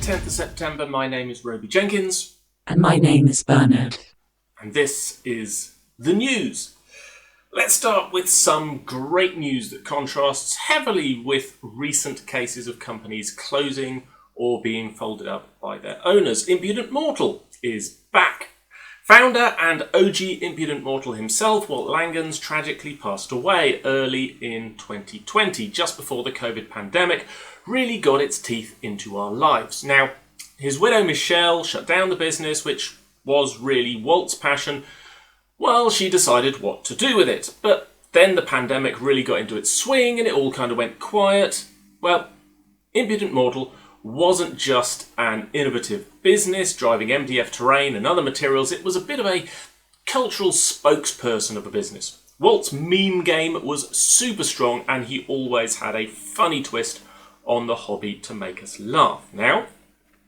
10th of September. My name is Roby Jenkins. And my name is Bernard. And this is the news. Let's start with some great news that contrasts heavily with recent cases of companies closing or being folded up by their owners. Impudent Mortal is back. Founder and OG Impudent Mortal himself, Walt Langens, tragically passed away early in 2020, just before the COVID pandemic really got its teeth into our lives. Now, his widow Michelle shut down the business, which was really Walt's passion. Well, she decided what to do with it. But then the pandemic really got into its swing and it all kind of went quiet. Well, Impudent Mortal wasn't just an innovative business driving MDF terrain and other materials. It was a bit of a cultural spokesperson of a business. Walt's meme game was super strong and he always had a funny twist on the hobby to make us laugh. Now,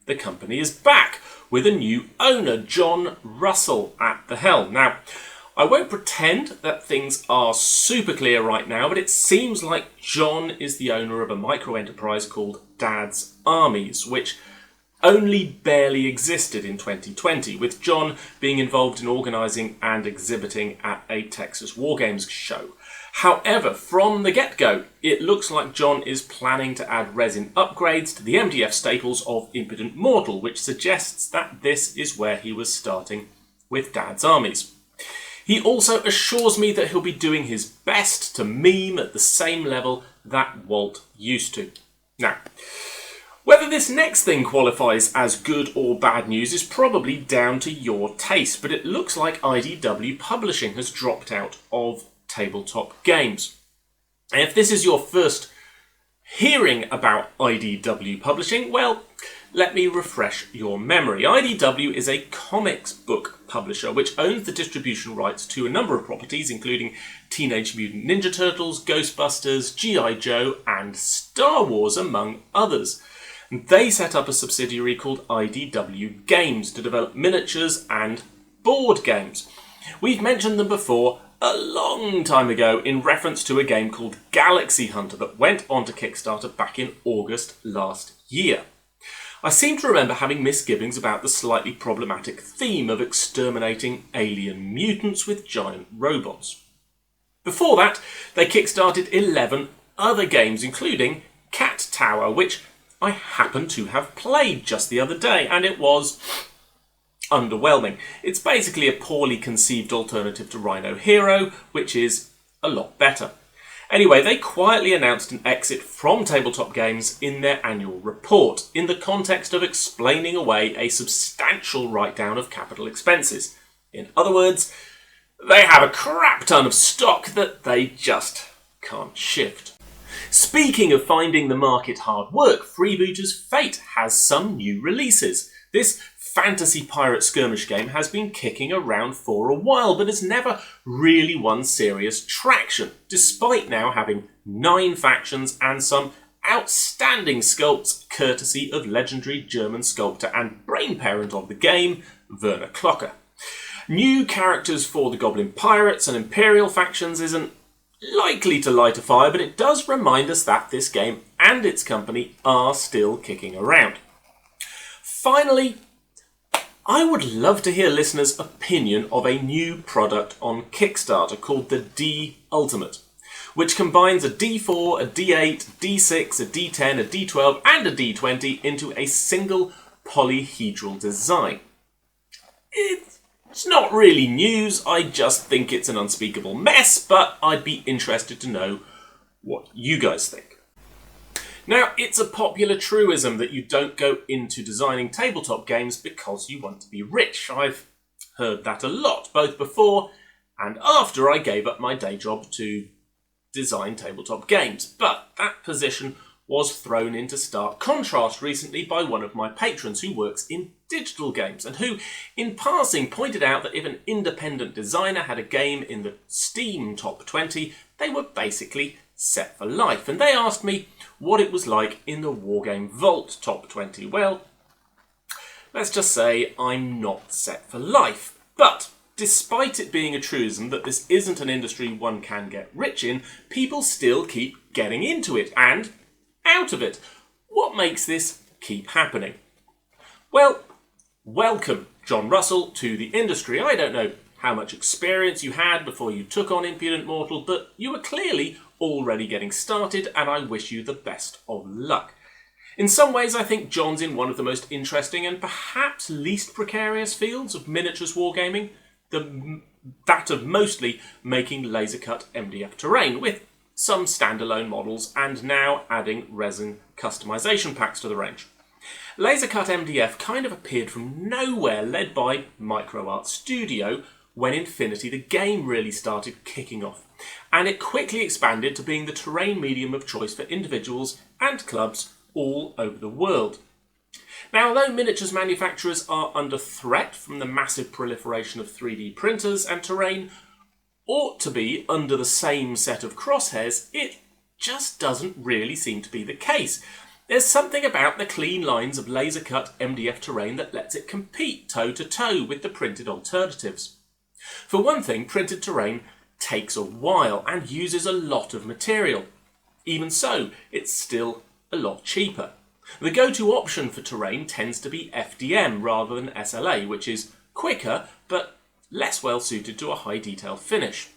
the company is back with a new owner, John Russell, at the helm. Now, I won't pretend that things are super clear right now, but it seems like John is the owner of a micro-enterprise called Dad's Armies, which only barely existed in 2020, with John being involved in organising and exhibiting at a Texas War Games show. However, from the get-go, it looks like John is planning to add resin upgrades to the MDF staples of Impudent Mortal, which suggests that this is where he was starting with Dad's Armies. He also assures me that he'll be doing his best to meme at the same level that Walt used to. Now, whether this next thing qualifies as good or bad news is probably down to your taste, but it looks like IDW Publishing has dropped out of Tabletop Games. And if this is your first hearing about IDW Publishing, well, let me refresh your memory. IDW is a comics book publisher which owns the distribution rights to a number of properties, including Teenage Mutant Ninja Turtles, Ghostbusters, G.I. Joe, and Star Wars, among others. They set up a subsidiary called IDW Games to develop miniatures and board games. We've mentioned them before a long time ago in reference to a game called Galaxy Hunter that went onto Kickstarter back in August last year. I seem to remember having misgivings about the slightly problematic theme of exterminating alien mutants with giant robots. Before that, they kickstarted 11 other games, including Cat Tower, which I happened to have played just the other day, and it was underwhelming. It's basically a poorly conceived alternative to Rhino Hero, which is a lot better. Anyway, they quietly announced an exit from Tabletop Games in their annual report, in the context of explaining away a substantial write-down of capital expenses. In other words, they have a crap ton of stock that they just can't shift. Speaking of finding the market hard work, Freebooter's Fate has some new releases. This fantasy pirate skirmish game has been kicking around for a while, but has never really won serious traction, despite now having 9 factions and some outstanding sculpts courtesy of legendary German sculptor and brain parent of the game, Werner Klocker. New characters for the Goblin Pirates and Imperial factions isn't likely to light a fire, but it does remind us that this game and its company are still kicking around. Finally, I would love to hear listeners' opinion of a new product on Kickstarter called the D Ultimate, which combines a D4, a D8, D6, a D10, a D12 and a D20 into a single polyhedral design. It's not really news, I just think it's an unspeakable mess, but I'd be interested to know what you guys think. Now, it's a popular truism that you don't go into designing tabletop games because you want to be rich. I've heard that a lot, both before and after I gave up my day job to design tabletop games. But that position was thrown into stark contrast recently by one of my patrons who works in digital games and who, in passing, pointed out that if an independent designer had a game in the Steam top 20, they were basically set for life. And they asked me what it was like in the Wargame Vault top 20. Well, let's just say I'm not set for life. But despite it being a truism that this isn't an industry one can get rich in, people still keep getting into it and out of it. What makes this keep happening? Well, welcome, John Russell, to the industry. I don't know how much experience you had before you took on Impudent Mortal, but you were clearly already getting started, and I wish you the best of luck. In some ways, I think John's in one of the most interesting and perhaps least precarious fields of miniatures wargaming, that of mostly making laser-cut MDF terrain, with some standalone models and now adding resin customization packs to the range. Laser-cut MDF kind of appeared from nowhere, led by MicroArt Studio, when Infinity the game really started kicking off, and it quickly expanded to being the terrain medium of choice for individuals and clubs all over the world. Now, although miniatures manufacturers are under threat from the massive proliferation of 3D printers, and terrain ought to be under the same set of crosshairs, it just doesn't really seem to be the case. There's something about the clean lines of laser-cut MDF terrain that lets it compete toe-to-toe with the printed alternatives. For one thing, printed terrain takes a while and uses a lot of material. Even so, it's still a lot cheaper. The go-to option for terrain tends to be FDM rather than SLA, which is quicker but less well suited to a high detail finish.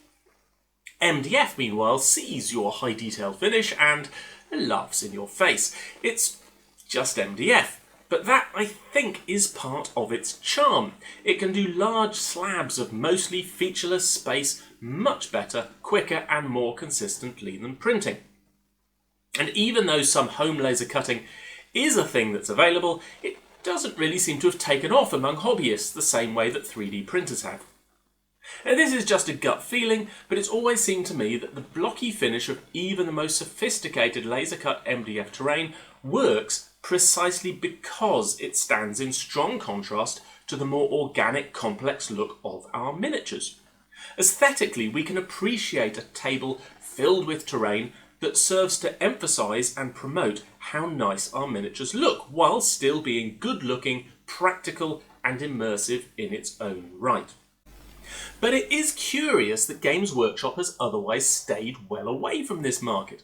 MDF, meanwhile, sees your high detail finish and laughs in your face. It's just MDF, but that, I think, is part of its charm. It can do large slabs of mostly featureless space much better, quicker and more consistently than printing. And even though some home laser cutting is a thing that's available, it doesn't really seem to have taken off among hobbyists the same way that 3D printers have. And this is just a gut feeling, but it's always seemed to me that the blocky finish of even the most sophisticated laser-cut MDF terrain works precisely because it stands in strong contrast to the more organic, complex look of our miniatures. Aesthetically, we can appreciate a table filled with terrain that serves to emphasise and promote how nice our miniatures look, while still being good-looking, practical and immersive in its own right. But it is curious that Games Workshop has otherwise stayed well away from this market.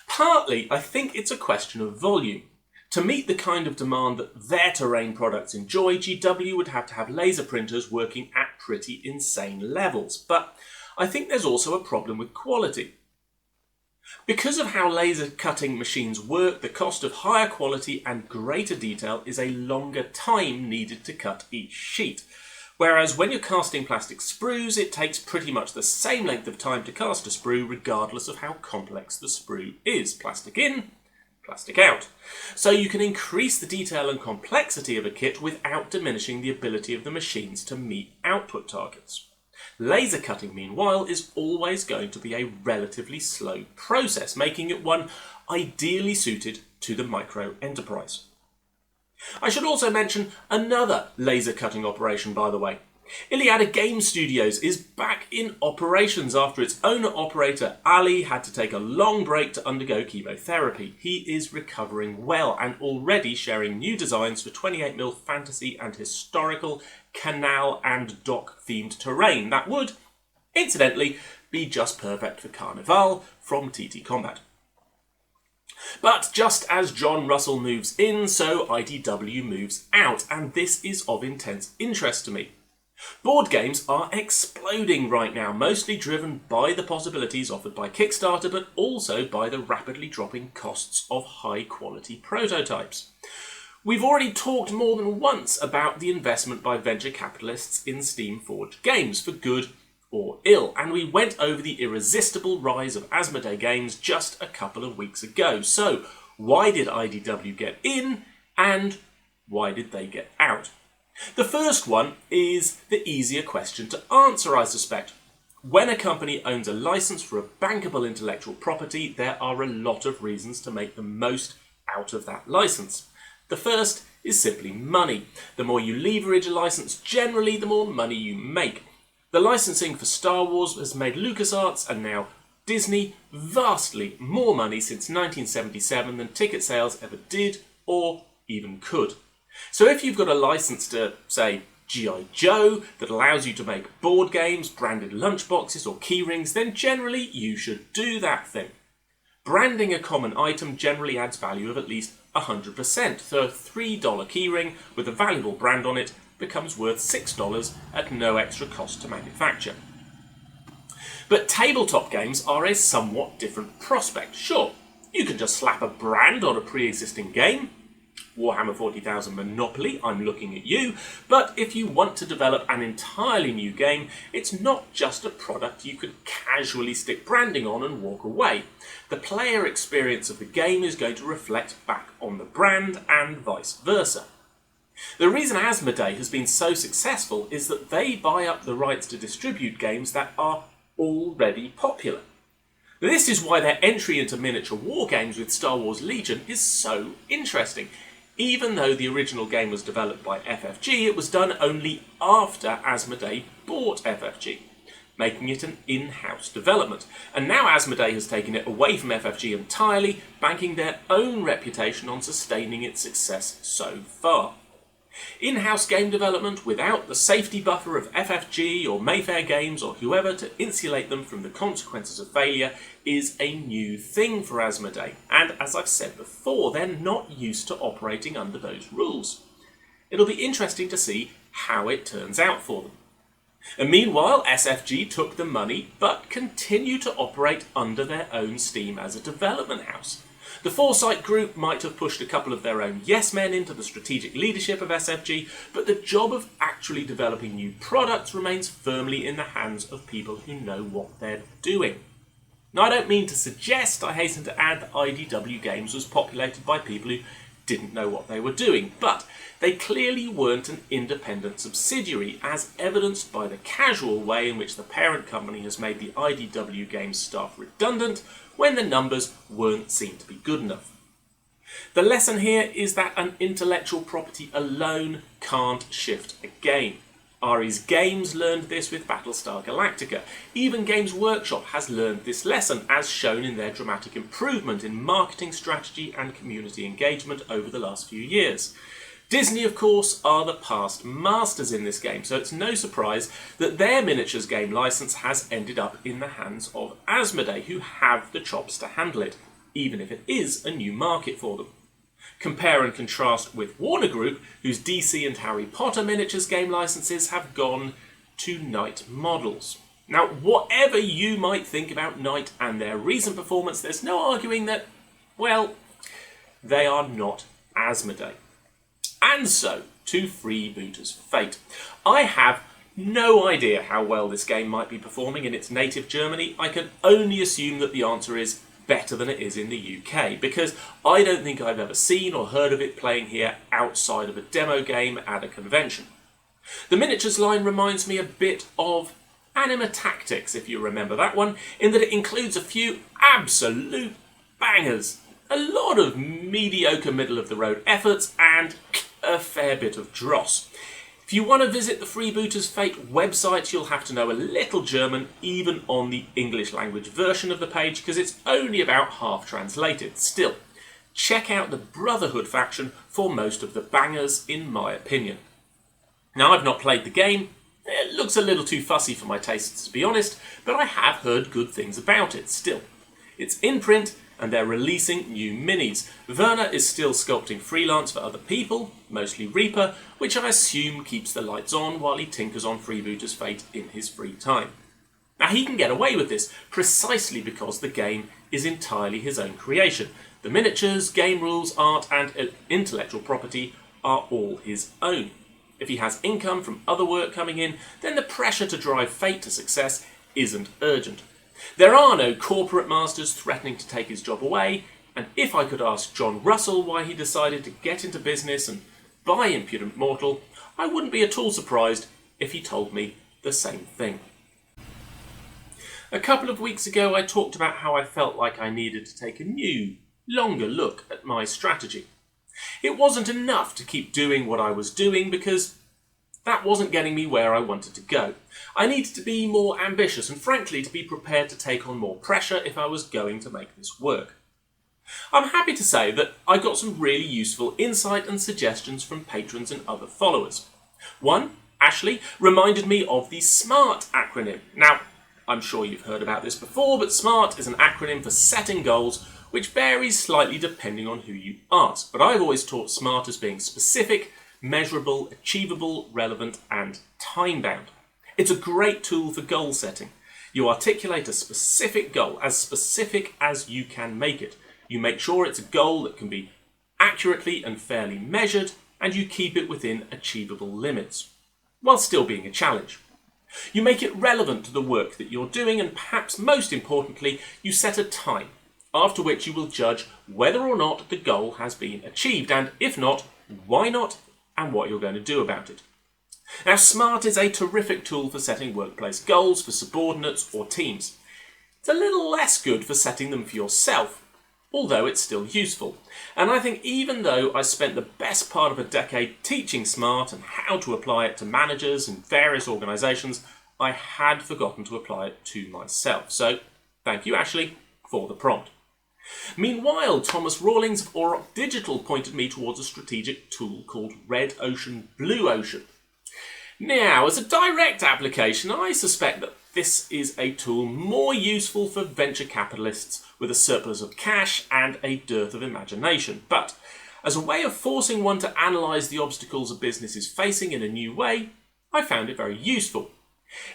Partly, I think it's a question of volume. To meet the kind of demand that their terrain products enjoy, GW would have to have laser printers working at pretty insane levels. But I think there's also a problem with quality. Because of how laser cutting machines work, the cost of higher quality and greater detail is a longer time needed to cut each sheet. Whereas when you're casting plastic sprues, it takes pretty much the same length of time to cast a sprue regardless of how complex the sprue is. Plastic in, plastic out. So you can increase the detail and complexity of a kit without diminishing the ability of the machines to meet output targets. Laser cutting, meanwhile, is always going to be a relatively slow process, making it one ideally suited to the micro enterprise. I should also mention another laser cutting operation, by the way. Iliada Game Studios is back in operations after its owner-operator Ali had to take a long break to undergo chemotherapy. He is recovering well and already sharing new designs for 28mm fantasy and historical canal and dock themed terrain that would, incidentally, be just perfect for Carnival from TT Combat. But just as John Russell moves in, so IDW moves out, and this is of intense interest to me. Board games are exploding right now, mostly driven by the possibilities offered by Kickstarter, but also by the rapidly dropping costs of high-quality prototypes. We've already talked more than once about the investment by venture capitalists in Steam-forged games, for good or ill, and we went over the irresistible rise of Asmodee Games just a couple of weeks ago. So, why did IDW get in, and why did they get out? The first one is the easier question to answer, I suspect. When a company owns a license for a bankable intellectual property, there are a lot of reasons to make the most out of that license. The first is simply money. The more you leverage a license, generally, the more money you make. The licensing for Star Wars has made LucasArts and now Disney vastly more money since 1977 than ticket sales ever did or even could. So if you've got a license to, say, G.I. Joe that allows you to make board games, branded lunchboxes or keyrings, then generally you should do that thing. Branding a common item generally adds value of at least 100%. The $3 keyring with a valuable brand on it becomes worth $6 at no extra cost to manufacture. But tabletop games are a somewhat different prospect. Sure, you can just slap a brand on a pre-existing game. Warhammer 40,000 Monopoly, I'm looking at you. But if you want to develop an entirely new game, it's not just a product you could casually stick branding on and walk away. The player experience of the game is going to reflect back on the brand and vice versa. The reason Asmodee has been so successful is that they buy up the rights to distribute games that are already popular. This is why their entry into miniature war games with Star Wars Legion is so interesting. Even though the original game was developed by FFG, it was done only after Asmodee bought FFG, making it an in-house development. And now Asmodee has taken it away from FFG entirely, banking their own reputation on sustaining its success so far. In-house game development without the safety buffer of FFG or Mayfair Games or whoever to insulate them from the consequences of failure is a new thing for Asmodee, and as I've said before, they're not used to operating under those rules. It'll be interesting to see how it turns out for them. And meanwhile, SFG took the money but continue to operate under their own steam as a development house. The Foresight Group might have pushed a couple of their own yes men into the strategic leadership of SFG, but the job of actually developing new products remains firmly in the hands of people who know what they're doing. Now, I don't mean to suggest, I hasten to add, that IDW Games was populated by people who didn't know what they were doing, but they clearly weren't an independent subsidiary, as evidenced by the casual way in which the parent company has made the IDW Games staff redundant when the numbers weren't seen to be good enough. The lesson here is that an intellectual property alone can't shift a game. Ari's Games learned this with Battlestar Galactica. Even Games Workshop has learned this lesson, as shown in their dramatic improvement in marketing strategy and community engagement over the last few years. Disney, of course, are the past masters in this game, so it's no surprise that their miniatures game license has ended up in the hands of Asmodee, who have the chops to handle it, even if it is a new market for them. Compare and contrast with Warner Group, whose DC and Harry Potter miniatures game licenses have gone to Knight models. Now, whatever you might think about Knight and their recent performance, there's no arguing that, well, they are not Asmodee. And so, to Freebooter's fate. I have no idea how well this game might be performing in its native Germany. I can only assume that the answer is better than it is in the UK, because I don't think I've ever seen or heard of it playing here outside of a demo game at a convention. The miniatures line reminds me a bit of Anima Tactics, if you remember that one, in that it includes a few absolute bangers, a lot of mediocre middle-of-the-road efforts, and a fair bit of dross. If you want to visit the Freebooter's Fate website, you'll have to know a little German, even on the English language version of the page, because it's only about half translated. Still, check out the Brotherhood faction for most of the bangers, in my opinion. Now, I've not played the game. It looks a little too fussy for my tastes, to be honest, but I have heard good things about it still. It's in print, and they're releasing new minis. Werner is still sculpting freelance for other people, mostly Reaper, which I assume keeps the lights on while he tinkers on Freebooter's Fate in his free time. Now, he can get away with this precisely because the game is entirely his own creation. The miniatures, game rules, art, and intellectual property are all his own. If he has income from other work coming in, then the pressure to drive Fate to success isn't urgent. There are no corporate masters threatening to take his job away, and if I could ask John Russell why he decided to get into business and buy Impudent Mortal, I wouldn't be at all surprised if he told me the same thing. A couple of weeks ago I talked about how I felt like I needed to take a new, longer look at my strategy. It wasn't enough to keep doing what I was doing because that wasn't getting me where I wanted to go. I needed to be more ambitious and, frankly, to be prepared to take on more pressure if I was going to make this work. I'm happy to say that I got some really useful insight and suggestions from patrons and other followers. One, Ashley, reminded me of the SMART acronym. Now, I'm sure you've heard about this before, but SMART is an acronym for setting goals which varies slightly depending on who you ask, but I've always taught SMART as being specific, measurable, achievable, relevant, and time-bound. It's a great tool for goal setting. You articulate a specific goal, as specific as you can make it. You make sure it's a goal that can be accurately and fairly measured, and you keep it within achievable limits, while still being a challenge. You make it relevant to the work that you're doing, and perhaps most importantly, you set a time, after which you will judge whether or not the goal has been achieved, and if not, why not, and what you're going to do about it. Now, SMART is a terrific tool for setting workplace goals for subordinates or teams. It's a little less good for setting them for yourself, although it's still useful. And I think even though I spent the best part of a decade teaching SMART and how to apply it to managers in various organisations, I had forgotten to apply it to myself. So, thank you, Ashley, for the prompt. Meanwhile, Thomas Rawlings of Auroch Digital pointed me towards a strategic tool called Red Ocean, Blue Ocean. Now, as a direct application, I suspect that this is a tool more useful for venture capitalists with a surplus of cash and a dearth of imagination. But as a way of forcing one to analyse the obstacles a business is facing in a new way, I found it very useful.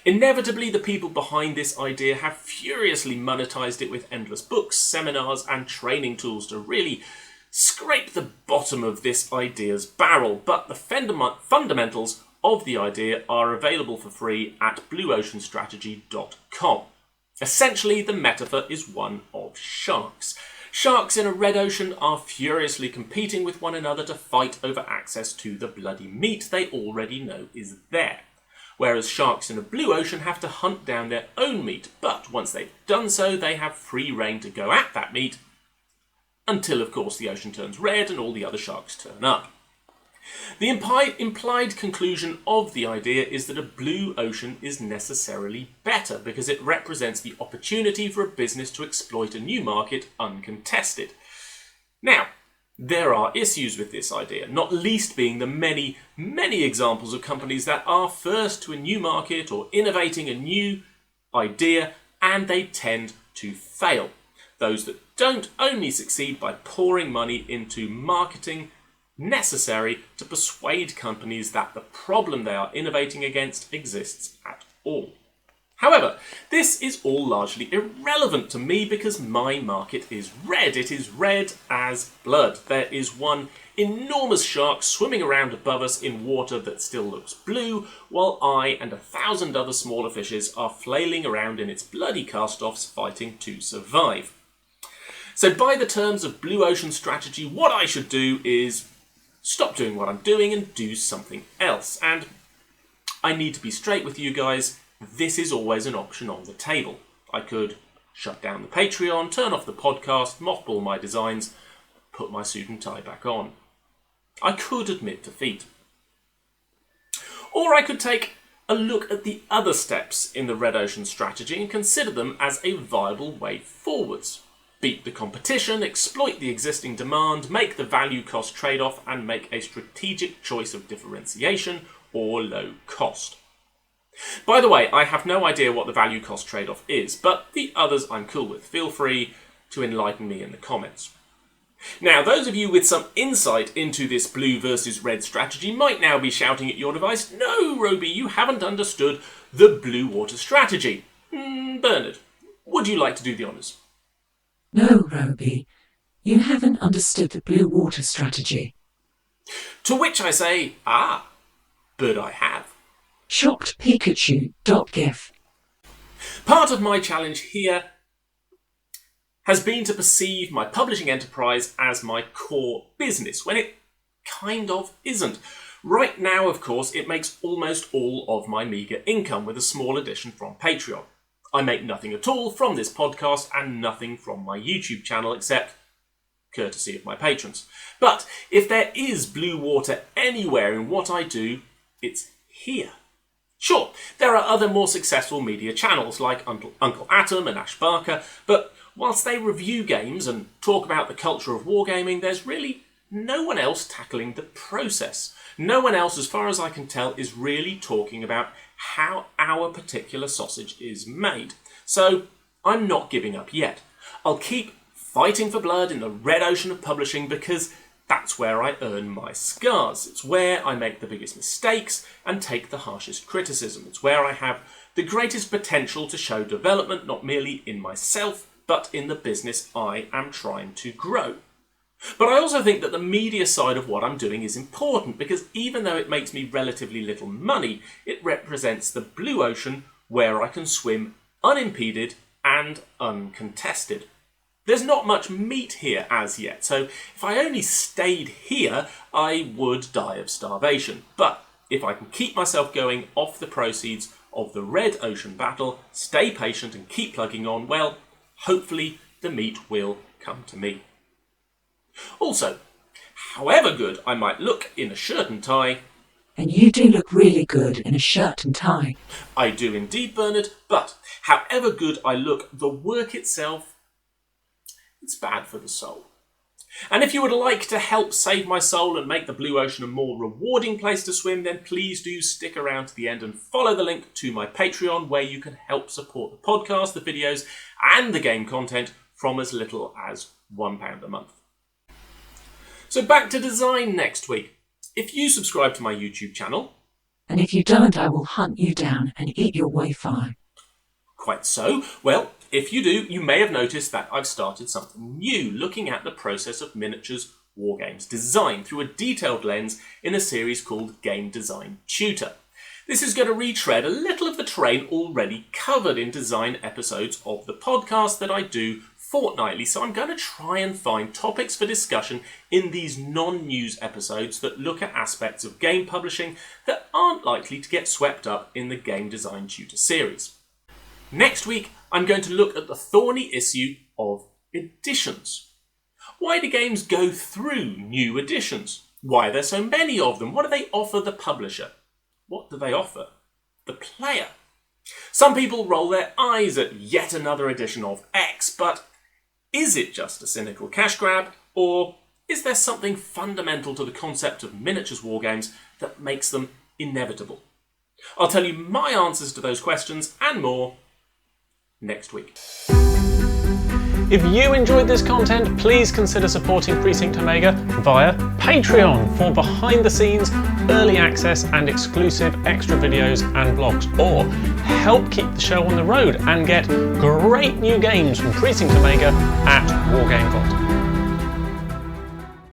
Inevitably, the people behind this idea have furiously monetised it with endless books, seminars, and training tools to really scrape the bottom of this idea's barrel, but the fundamentals of the idea are available for free at blueoceanstrategy.com. Essentially, the metaphor is one of sharks. Sharks in a red ocean are furiously competing with one another to fight over access to the bloody meat they already know is there. Whereas sharks in a blue ocean have to hunt down their own meat, but once they've done so, they have free rein to go at that meat, until, of course, the ocean turns red and all the other sharks turn up. The implied conclusion of the idea is that a blue ocean is necessarily better because it represents the opportunity for a business to exploit a new market uncontested. Now, there are issues with this idea, not least being the many, many examples of companies that are first to a new market or innovating a new idea, and they tend to fail. Those that don't only succeed by pouring money into marketing necessary to persuade companies that the problem they are innovating against exists at all. However, this is all largely irrelevant to me because my market is red. It is red as blood. There is one enormous shark swimming around above us in water that still looks blue, while I and 1,000 other smaller fishes are flailing around in its bloody cast-offs fighting to survive. So by the terms of Blue Ocean Strategy, what I should do is stop doing what I'm doing and do something else. And I need to be straight with you guys. This is always an option on the table. I could shut down the Patreon, turn off the podcast, mothball my designs, put my suit and tie back on. I could admit defeat. Or I could take a look at the other steps in the Red Ocean strategy and consider them as a viable way forwards. Beat the competition, exploit the existing demand, make the value-cost trade-off, and make a strategic choice of differentiation or low cost. By the way, I have no idea what the value-cost trade-off is, but the others I'm cool with. Feel free to enlighten me in the comments. Now, those of you with some insight into this blue versus red strategy might now be shouting at your device, "No, Roby, you haven't understood the blue water strategy." Bernard, would you like to do the honours? No, Roby, you haven't understood the blue water strategy. To which I say, but I have. ShockedPikachu.gif. Part of my challenge here has been to perceive my publishing enterprise as my core business, when it kind of isn't. Right now, of course, it makes almost all of my meagre income, with a small addition from Patreon. I make nothing at all from this podcast and nothing from my YouTube channel, except courtesy of my patrons. But if there is blue water anywhere in what I do, it's here. Sure, there are other more successful media channels like Uncle Atom and Ash Barker, but whilst they review games and talk about the culture of wargaming, there's really no one else tackling the process. No one else, as far as I can tell, is really talking about how our particular sausage is made. So I'm not giving up yet. I'll keep fighting for blood in the red ocean of publishing because that's where I earn my scars. It's where I make the biggest mistakes and take the harshest criticism. It's where I have the greatest potential to show development, not merely in myself, but in the business I am trying to grow. But I also think that the media side of what I'm doing is important because even though it makes me relatively little money, it represents the blue ocean where I can swim unimpeded and uncontested. There's not much meat here as yet, so if I only stayed here, I would die of starvation. But if I can keep myself going off the proceeds of the red ocean battle, stay patient and keep plugging on, well, hopefully the meat will come to me. Also, however good I might look in a shirt and tie, And you do look really good in a shirt and tie. I do indeed, Bernard, but however good I look, the work itself, it's bad for the soul. And if you would like to help save my soul and make the blue ocean a more rewarding place to swim, then please do stick around to the end and follow the link to my Patreon where you can help support the podcast, the videos and the game content from as little as £1 a month. So back to design next week. If you subscribe to my YouTube channel, And if you don't, I will hunt you down and eat your Wi-Fi. Quite so. Well, if you do, you may have noticed that I've started something new, looking at the process of miniatures wargames design through a detailed lens in a series called Game Design Tutor. This is going to retread a little of the terrain already covered in design episodes of the podcast that I do fortnightly, so I'm going to try and find topics for discussion in these non-news episodes that look at aspects of game publishing that aren't likely to get swept up in the Game Design Tutor series. Next week, I'm going to look at the thorny issue of editions. Why do games go through new editions? Why are there so many of them? What do they offer the publisher? What do they offer the player? Some people roll their eyes at yet another edition of X, but is it just a cynical cash grab, or is there something fundamental to the concept of miniatures wargames that makes them inevitable? I'll tell you my answers to those questions and more next week. If you enjoyed this content, please consider supporting Precinct Omega via Patreon for behind-the-scenes, early access and exclusive extra videos and blogs, or help keep the show on the road and get great new games from Precinct Omega at Wargame Vault.